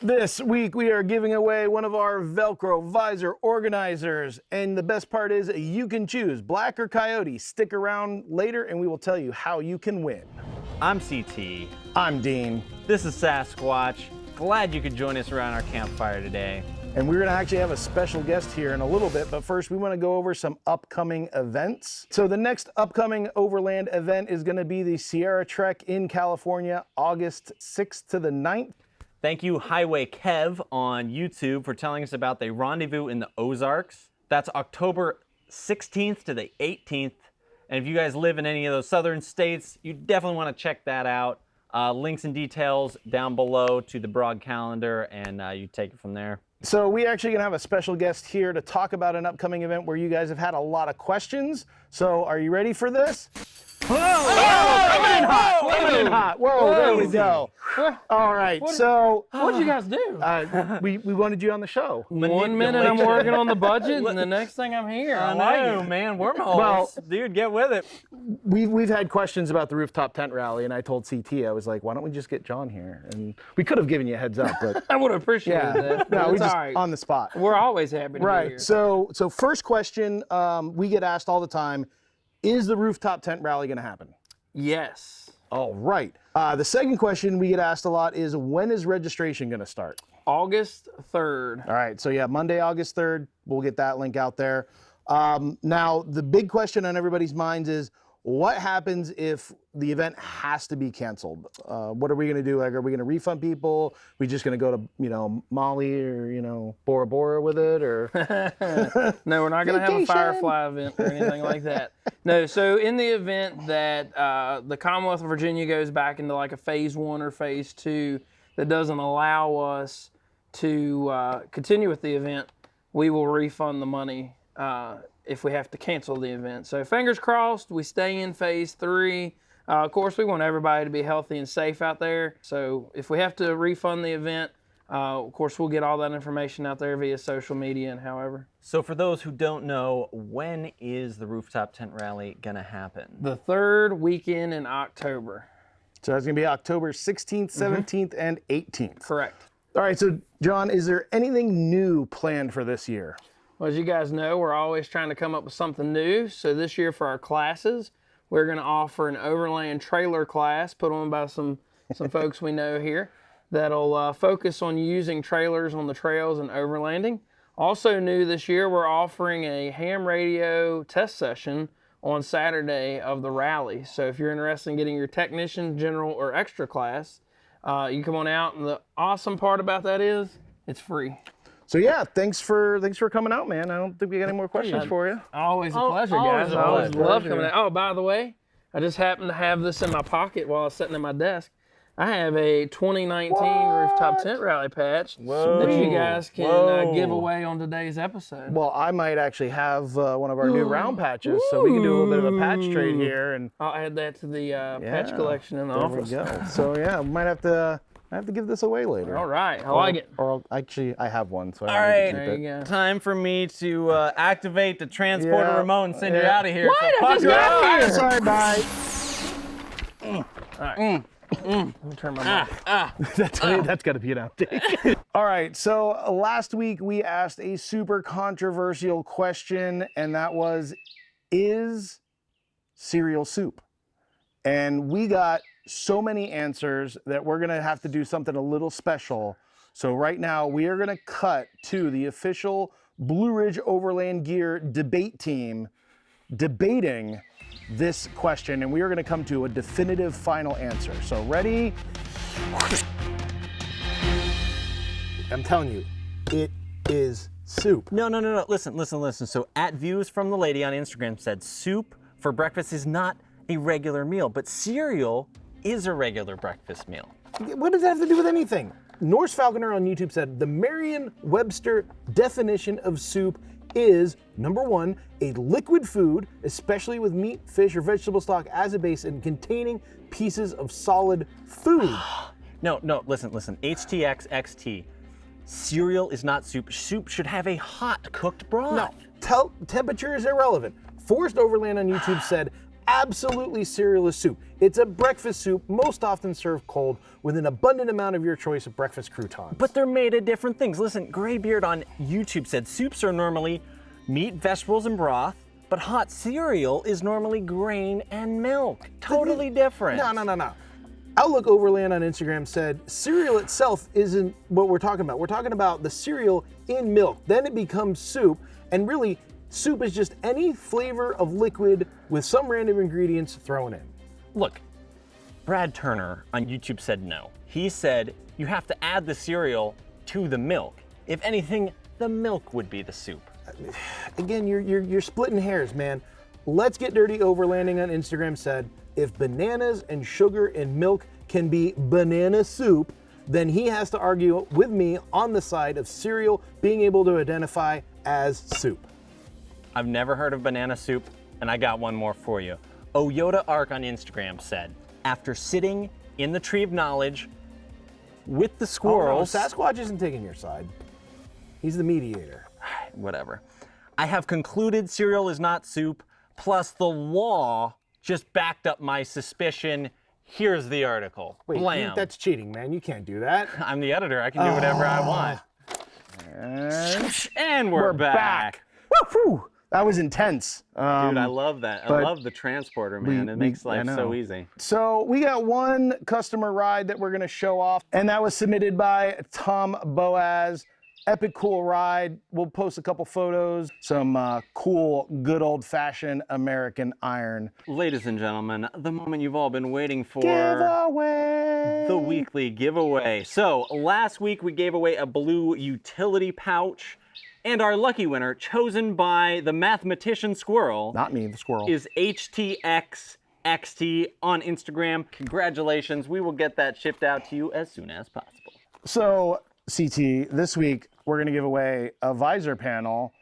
This week we are giving away one of our Velcro visor organizers, and the best part is you can choose black or coyote. Stick around later and we will tell you how you can win. I'm CT. I'm Dean. This is Sasquatch. Glad you could join us around our campfire today. And we're gonna actually have a special guest here in a little bit, but first we wanna go over some upcoming events. So the next upcoming Overland event is gonna be the Sierra Trek in California, August 6th to the 9th. Thank you, Highway Kev on YouTube, for telling us about the Rendezvous in the Ozarks. That's October 16th to the 18th. And if you guys live in any of those southern states, you definitely want to check that out. Links and details down below to the broad calendar, and you take it from there. So we actually gonna have a special guest here to talk about an upcoming event where you guys have had a lot of questions. So are you ready for this? Whoa! Coming in hot! Coming in hot! Whoa, there we go. All right, so What'd you guys do? we wanted you on the show. 1 minute I'm working on the budget, and the next thing I'm here. I like know, it. man, wormholes. Well- Dude, get with it. We've had questions about the Rooftop Tent Rally, and I told CT, I was like, why don't we just get John here? And we could have given you a heads up, but I would appreciate that. no, we It's just all right. on the spot. We're always happy to be Right. here. So first question we get asked all the time: is the Rooftop Tent Rally going to happen? Yes. All right. The second question we get asked a lot is, when is registration going to start? August 3rd. All right. So yeah, Monday, August 3rd. We'll get that link out there. Now, the big question on everybody's minds is, what happens if the event has to be canceled? What are we going to do? Like, are we going to refund people? We just going to go to, Molly or, Bora Bora with it? Or No, we're not going to have a Vacation. Firefly event or anything like that. No, so in the event that the Commonwealth of Virginia goes back into like a phase 1 or phase 2 that doesn't allow us to continue with the event, we will refund the money if we have to cancel the event. So fingers crossed, we stay in phase 3. Of course, we want everybody to be healthy and safe out there. So if we have to refund the event, of course, we'll get all that information out there via social media and however. So for those who don't know, when is the Rooftop Tent Rally going to happen? The 3rd weekend in October. So that's going to be October 16th, 17th, and 18th. Correct. All right. So, John, is there anything new planned for this year? Well, as you guys know, we're always trying to come up with something new. So this year for our classes, we're going to offer an Overland trailer class put on by some folks we know here that'll focus on using trailers on the trails and overlanding. Also new this year, we're offering a ham radio test session on Saturday of the rally. So if you're interested in getting your technician, general, or extra class, you can come on out. And the awesome part about that is it's free. So yeah, thanks for coming out, man. I don't think we got any more questions for you. Always a pleasure, always guys. a I always pleasure. love coming out. Oh, by the way, I just happened to have this in my pocket while I was sitting at my desk. I have a 2019 Rooftop Tent Rally patch that you guys can give away on today's episode. Well, I might actually have one of our new round patches, so we can do a little bit of a patch trade here, and I'll add that to the patch collection in the there office. we go. So yeah, we might have to give this away later. All right, I like it. Or actually, I have one, so All I right, need to There keep you it. go. time for me to activate the transporter Yeah. remote and send you Yeah. out of here. What? So I fuck just got off. here. Sorry, bye. Let me turn my mic. That's got to be an outtake. All right, so last week we asked a super controversial question, and that was, is cereal soup? And we got so many answers that we're going to have to do something a little special. So right now we are going to cut to the official Blue Ridge Overland Gear debate team debating this question, and we are going to come to a definitive final answer. So ready? I'm telling you, it is soup. No. Listen. So @views from the lady on Instagram said soup for breakfast is not a regular meal, but cereal is a regular breakfast meal. What does that have to do with anything? Norse Falconer on YouTube said the Merriam-Webster definition of soup is, number 1, a liquid food, especially with meat, fish, or vegetable stock as a base and containing pieces of solid food. No, listen. HTXXT. Cereal is not soup. Soup should have a hot cooked broth. No, temperature is irrelevant. Forest Overland on YouTube said absolutely cereal is soup. It's a breakfast soup, most often served cold, with an abundant amount of your choice of breakfast croutons. But they're made of different things. Listen, Graybeard on YouTube said soups are normally meat, vegetables, and broth, but hot cereal is normally grain and milk. Totally different. No. Outlook Overland on Instagram said cereal itself isn't what we're talking about. We're talking about the cereal in milk. Then it becomes soup, and really, soup is just any flavor of liquid with some random ingredients thrown in. Look, Brad Turner on YouTube said no. He said you have to add the cereal to the milk. If anything, the milk would be the soup. Again, you're splitting hairs, man. Let's Get Dirty Overlanding on Instagram said, if bananas and sugar and milk can be banana soup, then he has to argue with me on the side of cereal being able to identify as soup. I've never heard of banana soup, and I got one more for you. Yoda Arc on Instagram said, after sitting in the tree of knowledge with the squirrels. Oh, no, Sasquatch isn't taking your side. He's the mediator. Whatever. I have concluded cereal is not soup, plus the law just backed up my suspicion. Here's the article. Wait, Blam. that's cheating, man. You can't do that. I'm the editor. I can do whatever I want. And we're back. Woo-hoo! That was intense. Dude, I love that. I love the transporter, man. It makes life so easy. So we got one customer ride that we're going to show off, and that was submitted by Tom Boaz. Epic cool ride. We'll post a couple photos. Some cool, good old-fashioned American iron. Ladies and gentlemen, the moment you've all been waiting for. Giveaway! The weekly giveaway. So last week we gave away a blue utility pouch, and our lucky winner, chosen by the mathematician squirrel. Not me, the squirrel. Is HTXXT on Instagram. Congratulations. We will get that shipped out to you as soon as possible. So, CT, this week we're going to give away a visor panel,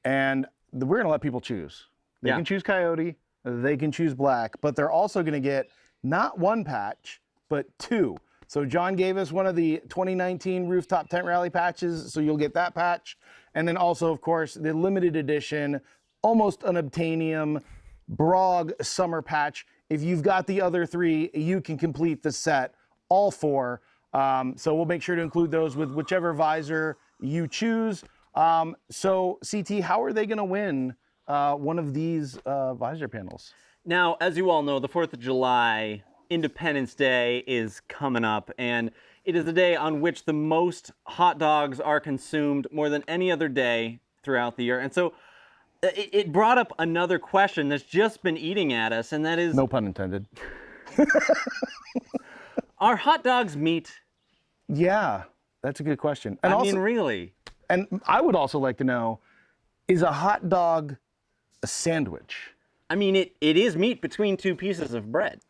and we're going to let people choose. They can choose coyote, they can choose black, but they're also going to get not one patch, but two. So John gave us one of the 2019 Rooftop Tent Rally patches, so you'll get that patch. And then also, of course, the limited edition, almost unobtainium Brog summer patch. If you've got the other three, you can complete the set, all four. So we'll make sure to include those with whichever visor you choose. So CT, how are they going to win one of these visor panels? Now, as you all know, the 4th of July, Independence Day is coming up, and it is the day on which the most hot dogs are consumed more than any other day throughout the year. And so it brought up another question that's just been eating at us, and that is... No pun intended. Are hot dogs meat? Yeah, that's a good question. And I mean, really? And I would also like to know, is a hot dog a sandwich? I mean, it is meat between two pieces of bread.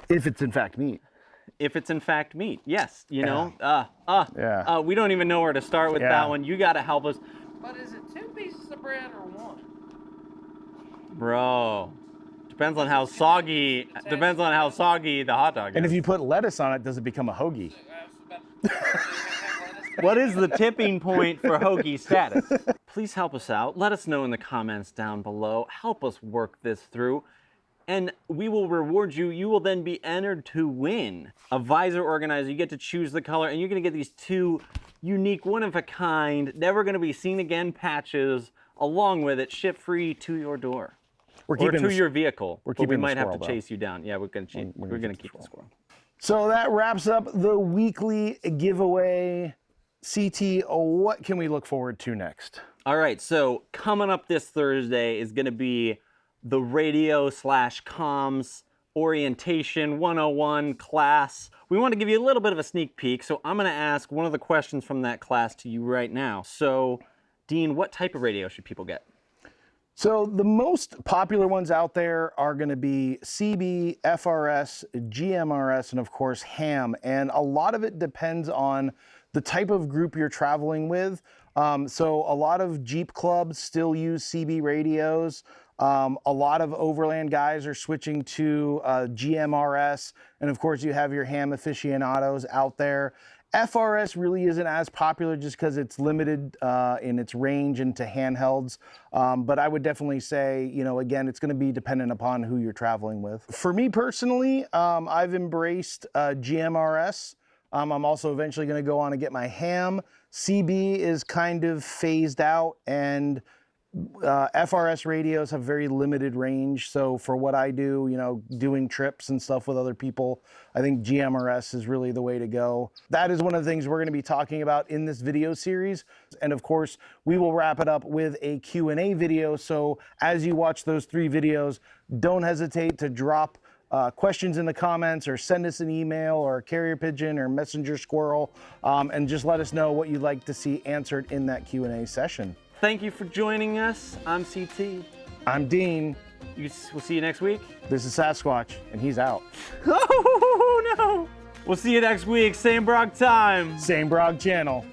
If it's in fact meat. If it's in fact meat, yes. You know, we don't even know where to start with that one. You got to help us. But is it two pieces of bread or one? Bro, depends on how soggy. Depends on how soggy the hot dog is. And if you put lettuce on it, does it become a hoagie? What is the tipping point for hoagie status? Please help us out. Let us know in the comments down below. Help us work this through. And we will reward you. You will then be entered to win a visor organizer. You get to choose the color, and you're going to get these two unique, one-of-a-kind, never going to be seen again patches, along with it, shipped free to your door. Or to your vehicle. But we might have to chase you down. Yeah, we're going to keep the squirrel. So that wraps up the weekly giveaway. CT, what can we look forward to next? All right, so coming up this Thursday is going to be the radio/comms orientation 101 class. We want to give you a little bit of a sneak peek, so I'm going to ask one of the questions from that class to you right now. So, Dean, what type of radio should people get? So the most popular ones out there are going to be CB, FRS, GMRS, and of course ham. And a lot of it depends on the type of group you're traveling with. So a lot of Jeep clubs still use CB radios. A lot of Overland guys are switching to GMRS. And of course you have your ham aficionados out there. FRS really isn't as popular just because it's limited in its range into handhelds. But I would definitely say, you know, again, it's going to be dependent upon who you're traveling with. For me personally, I've embraced GMRS. I'm also eventually going to go on and get my ham. CB is kind of phased out, and FRS radios have very limited range. So for what I do, you know, doing trips and stuff with other people, I think GMRS is really the way to go. That is one of the things we're going to be talking about in this video series. And of course, we will wrap it up with a Q&A video. So as you watch those 3 videos, don't hesitate to drop questions in the comments, or send us an email or a carrier pigeon or messenger squirrel, and just let us know what you'd like to see answered in that Q&A session. Thank you for joining us. I'm CT. I'm Dean. We'll see you next week. This is Sasquatch, and he's out. Oh, no. We'll see you next week. Same Brock time. Same Brog channel.